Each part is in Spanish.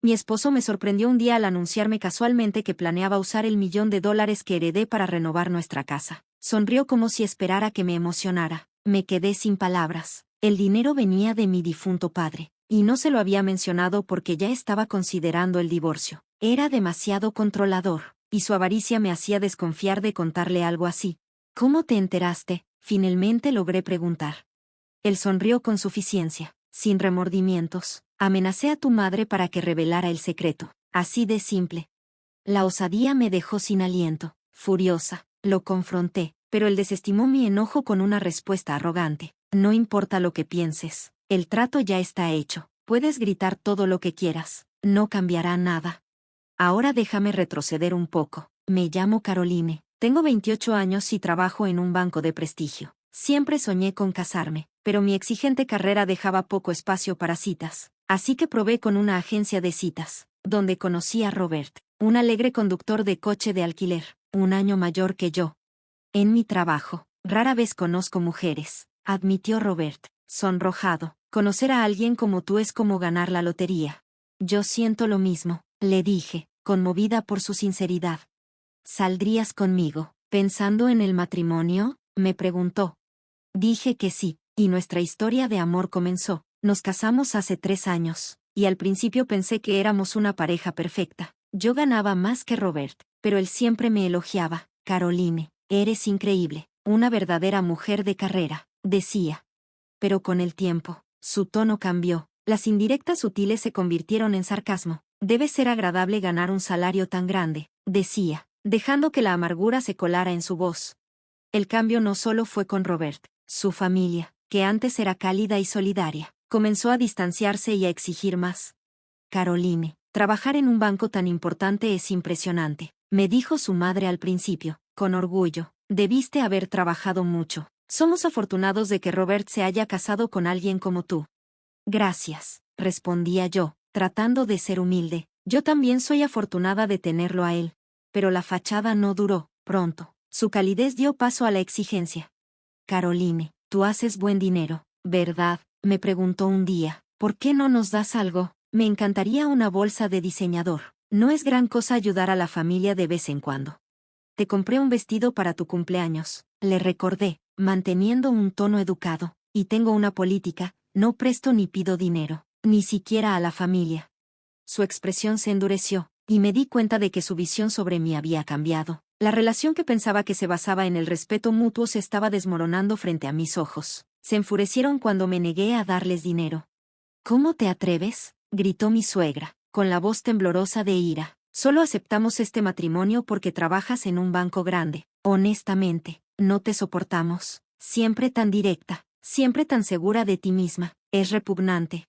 Mi esposo me sorprendió un día al anunciarme casualmente que planeaba usar el $1.000.000 que heredé para renovar nuestra casa. Sonrió como si esperara que me emocionara. Me quedé sin palabras. El dinero venía de mi difunto padre, y no se lo había mencionado porque ya estaba considerando el divorcio. Era demasiado controlador, y su avaricia me hacía desconfiar de contarle algo así. ¿Cómo te enteraste? Finalmente logré preguntar. Él sonrió con suficiencia, sin remordimientos. Amenacé a tu madre para que revelara el secreto. Así de simple. La osadía me dejó sin aliento. Furiosa, lo confronté, pero él desestimó mi enojo con una respuesta arrogante. No importa lo que pienses, el trato ya está hecho. Puedes gritar todo lo que quieras, no cambiará nada. Ahora déjame retroceder un poco. Me llamo Caroline, tengo 28 años y trabajo en un banco de prestigio. Siempre soñé con casarme, pero mi exigente carrera dejaba poco espacio para citas. Así que probé con una agencia de citas, donde conocí a Robert, un alegre conductor de coche de alquiler, un año mayor que yo. En mi trabajo, rara vez conozco mujeres, admitió Robert, sonrojado. Conocer a alguien como tú es como ganar la lotería. Yo siento lo mismo, le dije, conmovida por su sinceridad. ¿Saldrías conmigo, pensando en el matrimonio?, me preguntó. Dije que sí, y nuestra historia de amor comenzó. Nos casamos hace 3 años, y al principio pensé que éramos una pareja perfecta. Yo ganaba más que Robert, pero él siempre me elogiaba. Caroline, eres increíble, una verdadera mujer de carrera, decía. Pero con el tiempo, su tono cambió. Las indirectas sutiles se convirtieron en sarcasmo. Debe ser agradable ganar un salario tan grande, decía, dejando que la amargura se colara en su voz. El cambio no solo fue con Robert. Su familia, que antes era cálida y solidaria, comenzó a distanciarse y a exigir más. Caroline, trabajar en un banco tan importante es impresionante, me dijo su madre al principio, con orgullo. Debiste haber trabajado mucho. Somos afortunados de que Robert se haya casado con alguien como tú. Gracias, respondía yo, tratando de ser humilde. Yo también soy afortunada de tenerlo a él. Pero la fachada no duró. Pronto, su calidez dio paso a la exigencia. Caroline, tú haces buen dinero, ¿verdad?, me preguntó un día. ¿Por qué no nos das algo? Me encantaría una bolsa de diseñador. No es gran cosa ayudar a la familia de vez en cuando. Te compré un vestido para tu cumpleaños, le recordé, manteniendo un tono educado. Y tengo una política, no presto ni pido dinero, ni siquiera a la familia. Su expresión se endureció, y me di cuenta de que su visión sobre mí había cambiado. La relación que pensaba que se basaba en el respeto mutuo se estaba desmoronando frente a mis ojos. Se enfurecieron cuando me negué a darles dinero. ¿Cómo te atreves?, gritó mi suegra, con la voz temblorosa de ira. Solo aceptamos este matrimonio porque trabajas en un banco grande. Honestamente, no te soportamos. Siempre tan directa, siempre tan segura de ti misma. Es repugnante.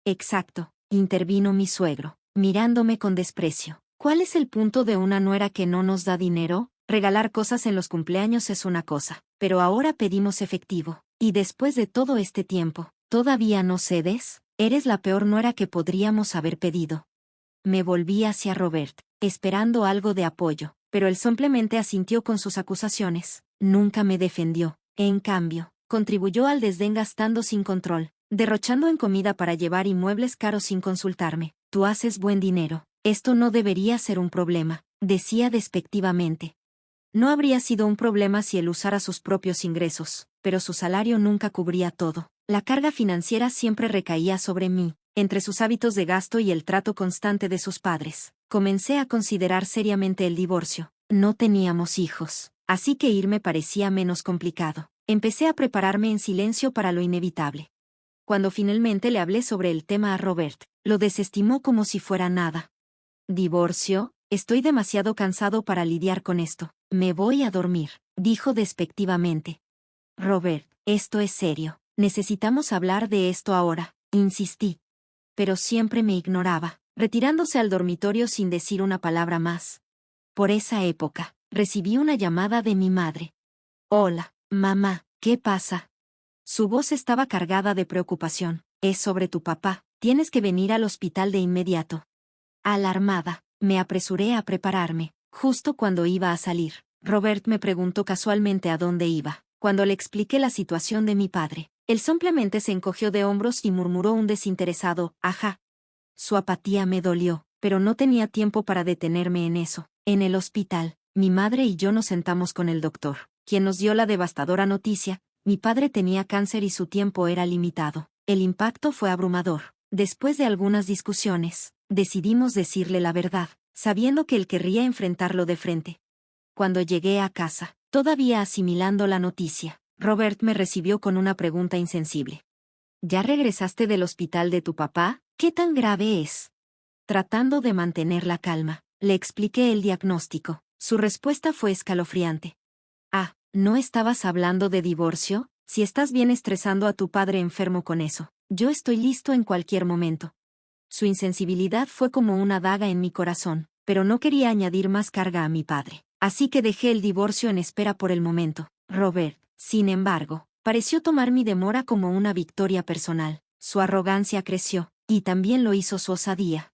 Exacto, intervino mi suegro, mirándome con desprecio. ¿Cuál es el punto de una nuera que no nos da dinero? Regalar cosas en los cumpleaños es una cosa, pero ahora pedimos efectivo. Y después de todo este tiempo, ¿todavía no cedes? Eres la peor nuera que podríamos haber pedido. Me volví hacia Robert, esperando algo de apoyo, pero él simplemente asintió con sus acusaciones. Nunca me defendió. En cambio, contribuyó al desdén gastando sin control, derrochando en comida para llevar y muebles caros sin consultarme. Tú haces buen dinero. Esto no debería ser un problema, decía despectivamente. No habría sido un problema si él usara sus propios ingresos, pero su salario nunca cubría todo. La carga financiera siempre recaía sobre mí. Entre sus hábitos de gasto y el trato constante de sus padres, comencé a considerar seriamente el divorcio. No teníamos hijos, así que irme parecía menos complicado. Empecé a prepararme en silencio para lo inevitable. Cuando finalmente le hablé sobre el tema a Robert, lo desestimó como si fuera nada. ¿Divorcio? Estoy demasiado cansado para lidiar con esto. Me voy a dormir, dijo despectivamente. Robert, esto es serio. Necesitamos hablar de esto ahora, insistí. Pero siempre me ignoraba, retirándose al dormitorio sin decir una palabra más. Por esa época, recibí una llamada de mi madre. Hola, mamá, ¿qué pasa? Su voz estaba cargada de preocupación. Es sobre tu papá, tienes que venir al hospital de inmediato. Alarmada, me apresuré a prepararme. Justo cuando iba a salir, Robert me preguntó casualmente a dónde iba. Cuando le expliqué la situación de mi padre, él simplemente se encogió de hombros y murmuró un desinteresado, ajá. Su apatía me dolió, pero no tenía tiempo para detenerme en eso. En el hospital, mi madre y yo nos sentamos con el doctor, quien nos dio la devastadora noticia: mi padre tenía cáncer y su tiempo era limitado. El impacto fue abrumador. Después de algunas discusiones, decidimos decirle la verdad, sabiendo que él querría enfrentarlo de frente. Cuando llegué a casa, todavía asimilando la noticia, Robert me recibió con una pregunta insensible. ¿Ya regresaste del hospital de tu papá? ¿Qué tan grave es? Tratando de mantener la calma, le expliqué el diagnóstico. Su respuesta fue escalofriante. Ah, ¿no estabas hablando de divorcio? Si estás bien estresando a tu padre enfermo con eso, yo estoy listo en cualquier momento. Su insensibilidad fue como una daga en mi corazón, pero no quería añadir más carga a mi padre. Así que dejé el divorcio en espera por el momento. Robert, sin embargo, pareció tomar mi demora como una victoria personal. Su arrogancia creció, y también lo hizo su osadía.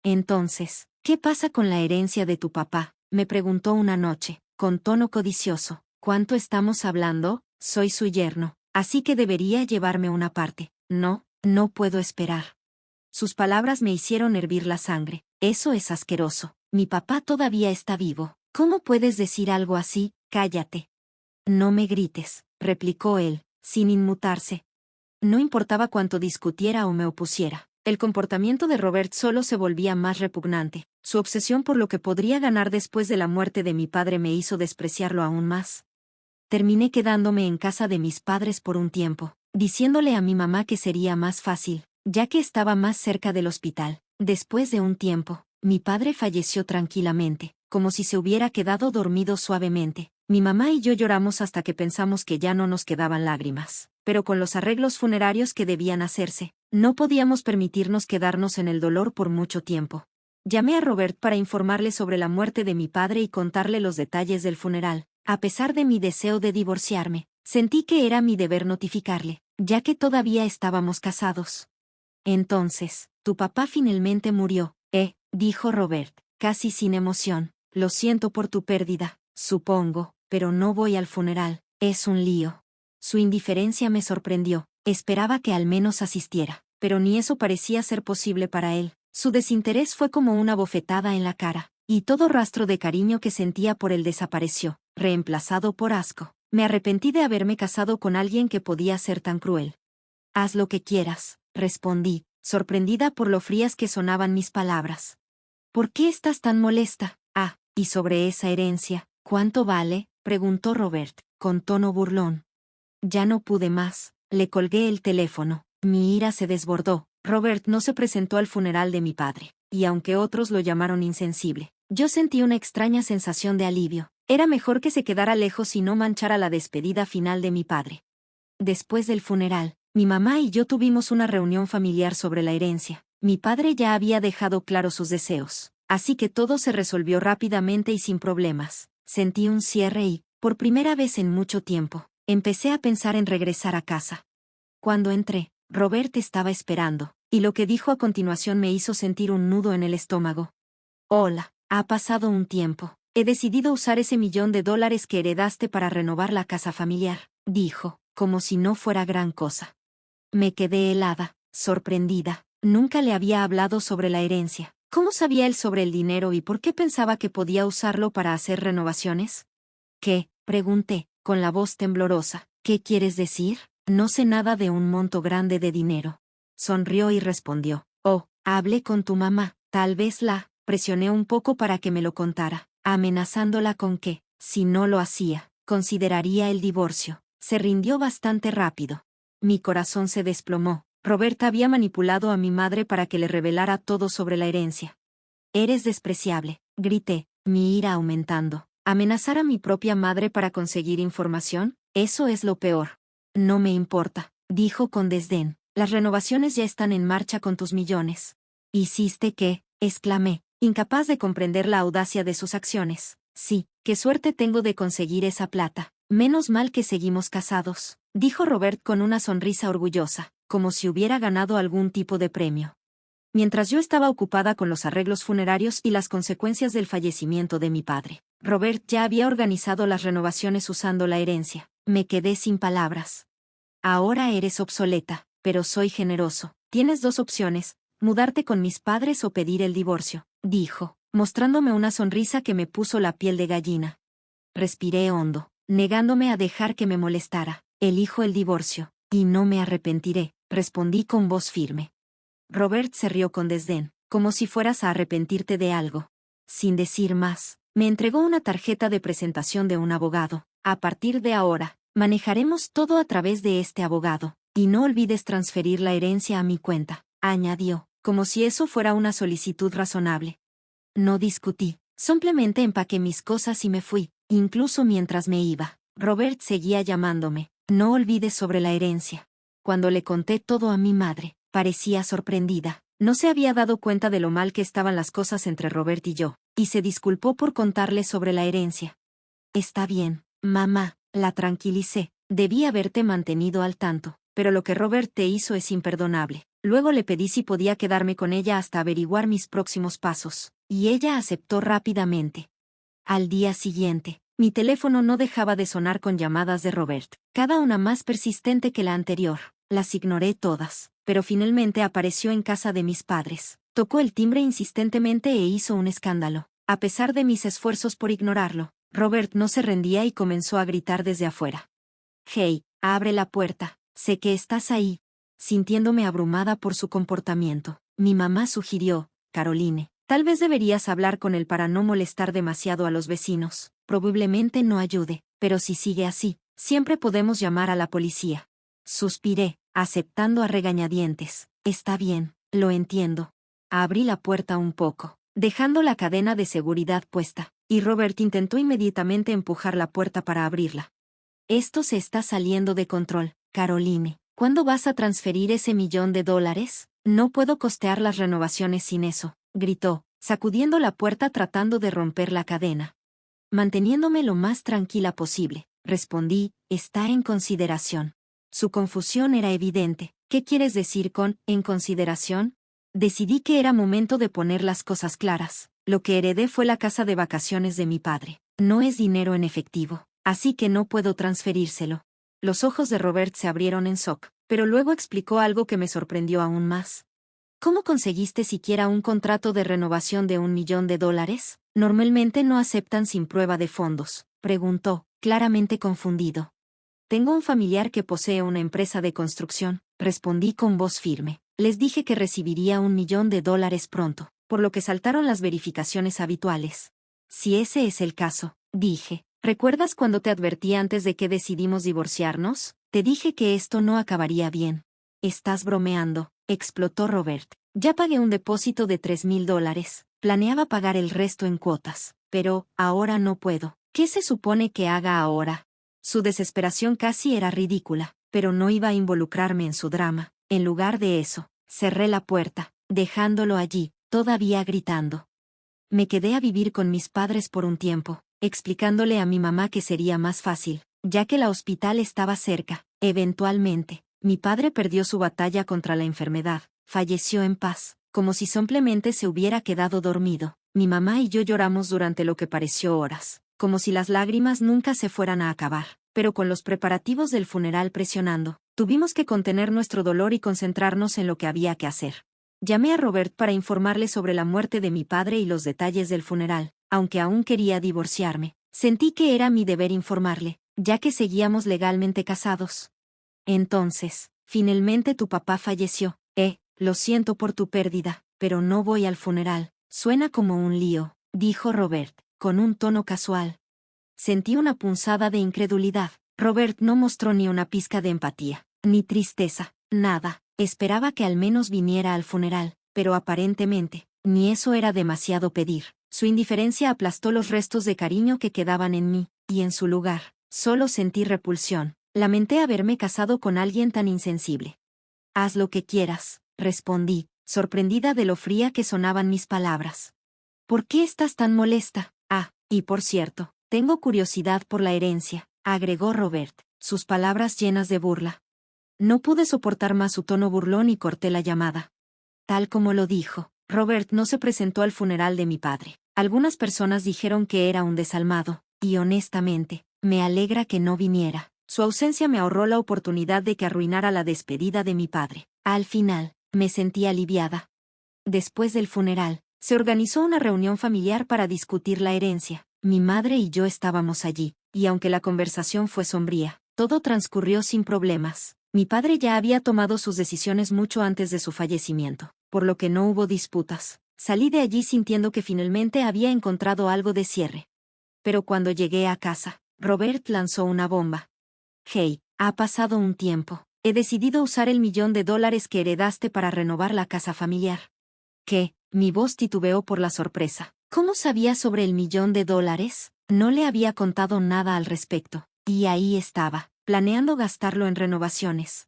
Entonces, ¿qué pasa con la herencia de tu papá?, me preguntó una noche, con tono codicioso. ¿Cuánto estamos hablando? Soy su yerno, así que debería llevarme una parte. No, no puedo esperar. Sus palabras me hicieron hervir la sangre. Eso es asqueroso. Mi papá todavía está vivo. ¿Cómo puedes decir algo así? Cállate. No me grites, replicó él, sin inmutarse. No importaba cuánto discutiera o me opusiera. El comportamiento de Robert solo se volvía más repugnante. Su obsesión por lo que podría ganar después de la muerte de mi padre me hizo despreciarlo aún más. Terminé quedándome en casa de mis padres por un tiempo, diciéndole a mi mamá que sería más fácil, ya que estaba más cerca del hospital. Después de un tiempo, mi padre falleció tranquilamente, como si se hubiera quedado dormido suavemente. Mi mamá y yo lloramos hasta que pensamos que ya no nos quedaban lágrimas. Pero con los arreglos funerarios que debían hacerse, no podíamos permitirnos quedarnos en el dolor por mucho tiempo. Llamé a Robert para informarle sobre la muerte de mi padre y contarle los detalles del funeral. A pesar de mi deseo de divorciarme, sentí que era mi deber notificarle, ya que todavía estábamos casados. Entonces, tu papá finalmente murió, dijo Robert, casi sin emoción. Lo siento por tu pérdida, supongo, pero no voy al funeral, es un lío. Su indiferencia me sorprendió, esperaba que al menos asistiera, pero ni eso parecía ser posible para él. Su desinterés fue como una bofetada en la cara, y todo rastro de cariño que sentía por él desapareció, reemplazado por asco. Me arrepentí de haberme casado con alguien que podía ser tan cruel. Haz lo que quieras, respondí, sorprendida por lo frías que sonaban mis palabras. ¿Por qué estás tan molesta? Ah, y sobre esa herencia, ¿cuánto vale?, preguntó Robert, con tono burlón. Ya no pude más, le colgué el teléfono. Mi ira se desbordó. Robert no se presentó al funeral de mi padre, y aunque otros lo llamaron insensible, yo sentí una extraña sensación de alivio. Era mejor que se quedara lejos y no manchara la despedida final de mi padre. Después del funeral, mi mamá y yo tuvimos una reunión familiar sobre la herencia. Mi padre ya había dejado claro sus deseos, así que todo se resolvió rápidamente y sin problemas. Sentí un cierre y, por primera vez en mucho tiempo, empecé a pensar en regresar a casa. Cuando entré, Robert estaba esperando, y lo que dijo a continuación me hizo sentir un nudo en el estómago. Hola, ha pasado un tiempo. He decidido usar ese $1.000.000 que heredaste para renovar la casa familiar, dijo, como si no fuera gran cosa. Me quedé helada, sorprendida. Nunca le había hablado sobre la herencia. ¿Cómo sabía él sobre el dinero y por qué pensaba que podía usarlo para hacer renovaciones? ¿Qué?, pregunté, con la voz temblorosa. ¿Qué quieres decir? No sé nada de un monto grande de dinero. Sonrió y respondió. Oh, hablé con tu mamá, tal vez la presioné un poco para que me lo contara, amenazándola con que, si no lo hacía, consideraría el divorcio. Se rindió bastante rápido. Mi corazón se desplomó. Roberta había manipulado a mi madre para que le revelara todo sobre la herencia. Eres despreciable, grité, mi ira aumentando. ¿Amenazar a mi propia madre para conseguir información? Eso es lo peor. No me importa, dijo con desdén. Las renovaciones ya están en marcha con tus millones. ¿Hiciste qué?, exclamé, incapaz de comprender la audacia de sus acciones. Sí, qué suerte tengo de conseguir esa plata. Menos mal que seguimos casados, dijo Robert con una sonrisa orgullosa, como si hubiera ganado algún tipo de premio. Mientras yo estaba ocupada con los arreglos funerarios y las consecuencias del fallecimiento de mi padre, Robert ya había organizado las renovaciones usando la herencia. Me quedé sin palabras. Ahora eres obsoleta, pero soy generoso. Tienes dos opciones: mudarte con mis padres o pedir el divorcio, dijo, mostrándome una sonrisa que me puso la piel de gallina. Respiré hondo, negándome a dejar que me molestara. Elijo el divorcio, y no me arrepentiré, respondí con voz firme. Robert se rió con desdén, como si fueras a arrepentirte de algo. Sin decir más, me entregó una tarjeta de presentación de un abogado. A partir de ahora, manejaremos todo a través de este abogado, y no olvides transferir la herencia a mi cuenta, añadió, como si eso fuera una solicitud razonable. No discutí, simplemente empaqué mis cosas y me fui, incluso mientras me iba. Robert seguía llamándome, no olvides sobre la herencia. Cuando le conté todo a mi madre, parecía sorprendida. No se había dado cuenta de lo mal que estaban las cosas entre Robert y yo, y se disculpó por contarle sobre la herencia. Está bien, mamá, la tranquilicé, debí haberte mantenido al tanto, pero lo que Robert te hizo es imperdonable. Luego le pedí si podía quedarme con ella hasta averiguar mis próximos pasos, y ella aceptó rápidamente. Al día siguiente, mi teléfono no dejaba de sonar con llamadas de Robert, cada una más persistente que la anterior. Las ignoré todas, pero finalmente apareció en casa de mis padres. Tocó el timbre insistentemente e hizo un escándalo. A pesar de mis esfuerzos por ignorarlo, Robert no se rendía y comenzó a gritar desde afuera. «Hey, abre la puerta, sé que estás ahí». Sintiéndome abrumada por su comportamiento, mi mamá sugirió, «Caroline, tal vez deberías hablar con él para no molestar demasiado a los vecinos. Probablemente no ayude, pero si sigue así, siempre podemos llamar a la policía». Suspiré, aceptando a regañadientes. «Está bien, lo entiendo». Abrí la puerta un poco, dejando la cadena de seguridad puesta, y Robert intentó inmediatamente empujar la puerta para abrirla. «Esto se está saliendo de control, Caroline. ¿Cuándo vas a transferir ese $1.000.000? No puedo costear las renovaciones sin eso», gritó, sacudiendo la puerta tratando de romper la cadena. Manteniéndome lo más tranquila posible, respondí, «Está en consideración». Su confusión era evidente. «¿Qué quieres decir con «en consideración»?» Decidí que era momento de poner las cosas claras. Lo que heredé fue la casa de vacaciones de mi padre. No es dinero en efectivo, así que no puedo transferírselo. Los ojos de Robert se abrieron en shock, pero luego explicó algo que me sorprendió aún más. «¿Cómo conseguiste siquiera un contrato de renovación de $1.000.000? Normalmente no aceptan sin prueba de fondos», preguntó, claramente confundido. «Tengo un familiar que posee una empresa de construcción», respondí con voz firme. Les dije que recibiría $1.000.000 pronto, por lo que saltaron las verificaciones habituales. «Si ese es el caso», dije, «¿recuerdas cuando te advertí antes de que decidimos divorciarnos? Te dije que esto no acabaría bien». «Estás bromeando», explotó Robert. «Ya pagué un depósito de $3.000. Planeaba pagar el resto en cuotas, pero ahora no puedo. ¿Qué se supone que haga ahora?» Su desesperación casi era ridícula, pero no iba a involucrarme en su drama. En lugar de eso, cerré la puerta, dejándolo allí, todavía gritando. Me quedé a vivir con mis padres por un tiempo, explicándole a mi mamá que sería más fácil, ya que la hospital estaba cerca. Eventualmente, mi padre perdió su batalla contra la enfermedad, falleció en paz, como si simplemente se hubiera quedado dormido. Mi mamá y yo lloramos durante lo que pareció horas, como si las lágrimas nunca se fueran a acabar, pero con los preparativos del funeral presionando, tuvimos que contener nuestro dolor y concentrarnos en lo que había que hacer. Llamé a Robert para informarle sobre la muerte de mi padre y los detalles del funeral, aunque aún quería divorciarme. Sentí que era mi deber informarle, ya que seguíamos legalmente casados. «Entonces, finalmente tu papá falleció. Lo siento por tu pérdida, pero no voy al funeral. Suena como un lío», dijo Robert, con un tono casual. Sentí una punzada de incredulidad. Robert no mostró ni una pizca de empatía, ni tristeza, nada. Esperaba que al menos viniera al funeral, pero aparentemente, ni eso era demasiado pedir. Su indiferencia aplastó los restos de cariño que quedaban en mí, y en su lugar, solo sentí repulsión. Lamenté haberme casado con alguien tan insensible. «Haz lo que quieras», respondí, sorprendida de lo fría que sonaban mis palabras. «¿Por qué estás tan molesta? Y por cierto, tengo curiosidad por la herencia», agregó Robert, sus palabras llenas de burla. No pude soportar más su tono burlón y corté la llamada. Tal como lo dijo, Robert no se presentó al funeral de mi padre. Algunas personas dijeron que era un desalmado, y honestamente, me alegra que no viniera. Su ausencia me ahorró la oportunidad de que arruinara la despedida de mi padre. Al final, me sentí aliviada. Después del funeral, se organizó una reunión familiar para discutir la herencia. Mi madre y yo estábamos allí, y aunque la conversación fue sombría, todo transcurrió sin problemas. Mi padre ya había tomado sus decisiones mucho antes de su fallecimiento, por lo que no hubo disputas. Salí de allí sintiendo que finalmente había encontrado algo de cierre. Pero cuando llegué a casa, Robert lanzó una bomba. Hey, ha pasado un tiempo. He decidido usar el $1.000.000 que heredaste para renovar la casa familiar. ¿Qué? Mi voz titubeó por la sorpresa. ¿Cómo sabía sobre el $1.000.000? No le había contado nada al respecto. Y ahí estaba, planeando gastarlo en renovaciones.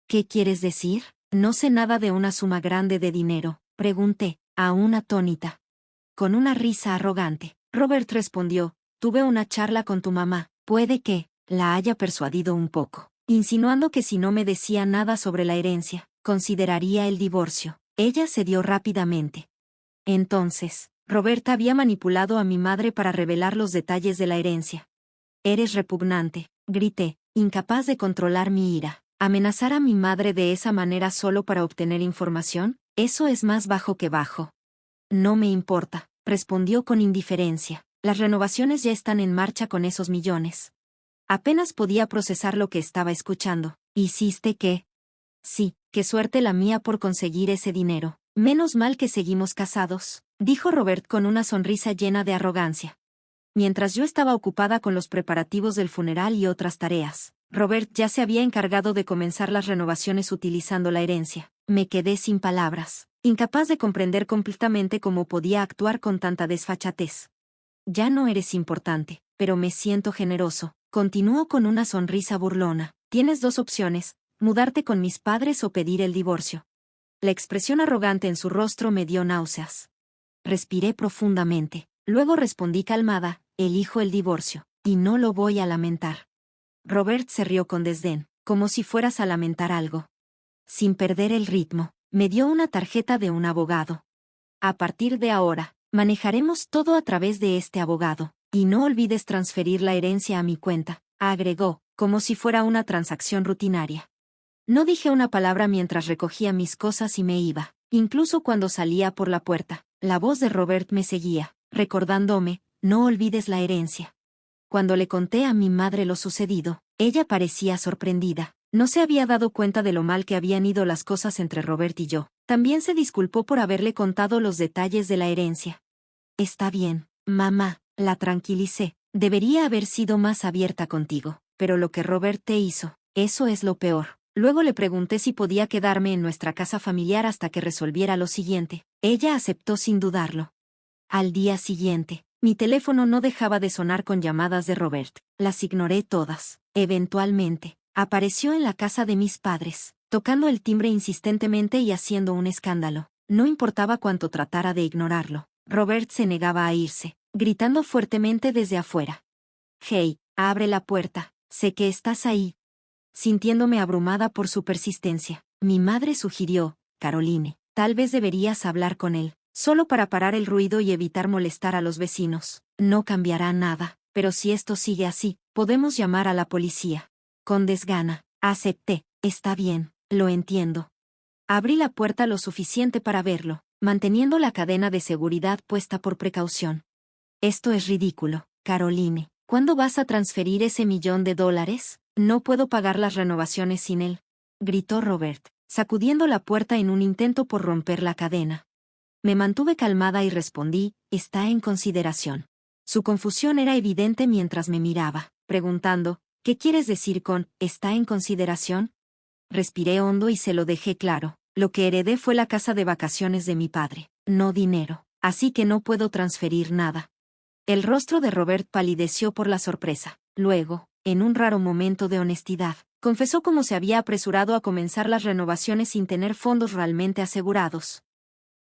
¿Qué quieres decir? No sé nada de una suma grande de dinero, pregunté, aún atónita. Con una risa arrogante, Robert respondió, tuve una charla con tu mamá, puede que la haya persuadido un poco, insinuando que si no me decía nada sobre la herencia, consideraría el divorcio. Ella cedió rápidamente. Entonces, Roberta había manipulado a mi madre para revelar los detalles de la herencia. Eres repugnante, grité, incapaz de controlar mi ira. ¿Amenazar a mi madre de esa manera solo para obtener información? Eso es más bajo que bajo. No me importa, respondió con indiferencia. Las renovaciones ya están en marcha con esos millones. Apenas podía procesar lo que estaba escuchando. ¿Hiciste qué? Sí, qué suerte la mía por conseguir ese dinero. Menos mal que seguimos casados, dijo Robert con una sonrisa llena de arrogancia. Mientras yo estaba ocupada con los preparativos del funeral y otras tareas, Robert ya se había encargado de comenzar las renovaciones utilizando la herencia. Me quedé sin palabras, incapaz de comprender completamente cómo podía actuar con tanta desfachatez. Ya no eres importante, pero me siento generoso, continuó con una sonrisa burlona. Tienes dos opciones, mudarte con mis padres o pedir el divorcio. La expresión arrogante en su rostro me dio náuseas. Respiré profundamente, luego respondí calmada, elijo el divorcio, y no lo voy a lamentar. Robert se rió con desdén, como si fueras a lamentar algo. Sin perder el ritmo, me dio una tarjeta de un abogado. A partir de ahora, manejaremos todo a través de este abogado, y no olvides transferir la herencia a mi cuenta, agregó, como si fuera una transacción rutinaria. No dije una palabra mientras recogía mis cosas y me iba, incluso cuando salía por la puerta. La voz de Robert me seguía, recordándome, no olvides la herencia. Cuando le conté a mi madre lo sucedido, ella parecía sorprendida. No se había dado cuenta de lo mal que habían ido las cosas entre Robert y yo. También se disculpó por haberle contado los detalles de la herencia. Está bien, mamá, la tranquilicé. Debería haber sido más abierta contigo, pero lo que Robert te hizo, eso es lo peor. Luego le pregunté si podía quedarme en nuestra casa familiar hasta que resolviera lo siguiente. Ella aceptó sin dudarlo. Al día siguiente, mi teléfono no dejaba de sonar con llamadas de Robert. Las ignoré todas. Eventualmente, apareció en la casa de mis padres, tocando el timbre insistentemente y haciendo un escándalo. No importaba cuánto tratara de ignorarlo. Robert se negaba a irse, gritando fuertemente desde afuera. Hey, abre la puerta, sé que estás ahí. Sintiéndome abrumada por su persistencia, mi madre sugirió, Caroline, tal vez deberías hablar con él, solo para parar el ruido y evitar molestar a los vecinos. No cambiará nada, pero si esto sigue así, podemos llamar a la policía. Con desgana, acepté, está bien, lo entiendo. Abrí la puerta lo suficiente para verlo, manteniendo la cadena de seguridad puesta por precaución. Esto es ridículo, Caroline. ¿Cuándo vas a transferir ese $1.000.000? No puedo pagar las renovaciones sin él, gritó Robert, sacudiendo la puerta en un intento por romper la cadena. Me mantuve calmada y respondí, está en consideración. Su confusión era evidente mientras me miraba, preguntando, ¿qué quieres decir con, está en consideración? Respiré hondo y se lo dejé claro, lo que heredé fue la casa de vacaciones de mi padre, no dinero, así que no puedo transferir nada. El rostro de Robert palideció por la sorpresa. Luego, en un raro momento de honestidad, confesó cómo se había apresurado a comenzar las renovaciones sin tener fondos realmente asegurados.